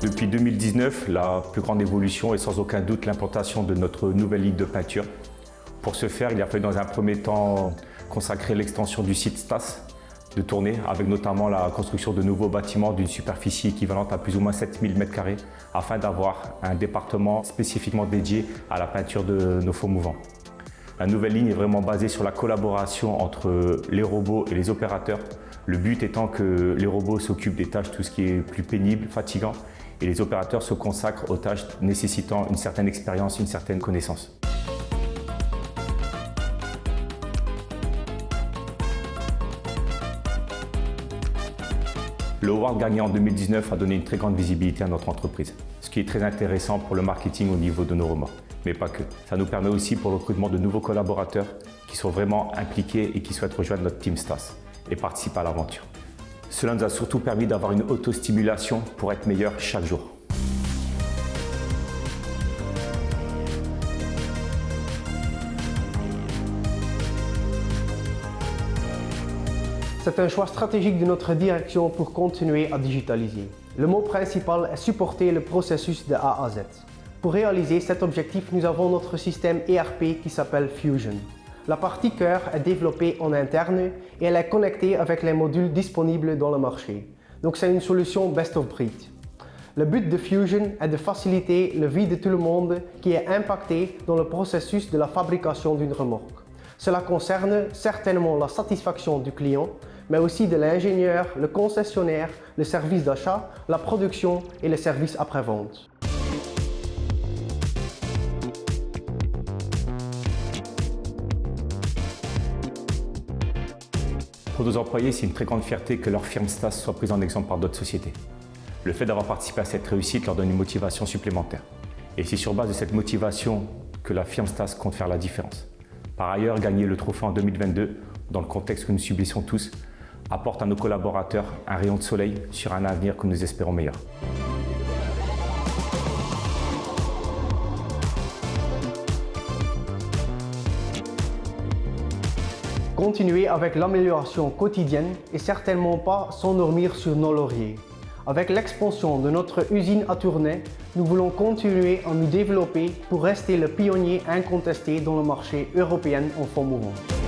Depuis 2019, la plus grande évolution est sans aucun doute l'implantation de notre nouvelle ligne de peinture. Pour ce faire, il a fallu dans un premier temps consacrer l'extension du site Stas de Tournai, avec notamment la construction de nouveaux bâtiments d'une superficie équivalente à plus ou moins 7000 m², afin d'avoir un département spécifiquement dédié à la peinture de nos fonds mouvants. La nouvelle ligne est vraiment basée sur la collaboration entre les robots et les opérateurs. Le but étant que les robots s'occupent des tâches tout ce qui est plus pénible, fatigant, et les opérateurs se consacrent aux tâches nécessitant une certaine expérience, une certaine connaissance. Le award gagné en 2019 a donné une très grande visibilité à notre entreprise, ce qui est très intéressant pour le marketing au niveau de nos remords. Mais pas que. Ça nous permet aussi pour le recrutement de nouveaux collaborateurs qui sont vraiment impliqués et qui souhaitent rejoindre notre team Stas et participer à l'aventure. Cela nous a surtout permis d'avoir une auto-stimulation pour être meilleur chaque jour. C'est un choix stratégique de notre direction pour continuer à digitaliser. Le mot principal est supporter le processus de A à Z. Pour réaliser cet objectif, nous avons notre système ERP qui s'appelle Fusion. La partie cœur est développée en interne et elle est connectée avec les modules disponibles dans le marché. Donc c'est une solution best of breed. Le but de Fusion est de faciliter la vie de tout le monde qui est impacté dans le processus de la fabrication d'une remorque. Cela concerne certainement la satisfaction du client, mais aussi de l'ingénieur, le concessionnaire, le service d'achat, la production et le service après-vente. Pour nos employés, c'est une très grande fierté que leur firme Stas soit prise en exemple par d'autres sociétés. Le fait d'avoir participé à cette réussite leur donne une motivation supplémentaire. Et c'est sur base de cette motivation que la firme Stas compte faire la différence. Par ailleurs, gagner le trophée en 2022, dans le contexte que nous subissons tous, apporte à nos collaborateurs un rayon de soleil sur un avenir que nous espérons meilleur. Continuer avec l'amélioration quotidienne et certainement pas s'endormir sur nos lauriers. Avec l'expansion de notre usine à Tournai, nous voulons continuer à nous développer pour rester le pionnier incontesté dans le marché européen en fonds mouvants.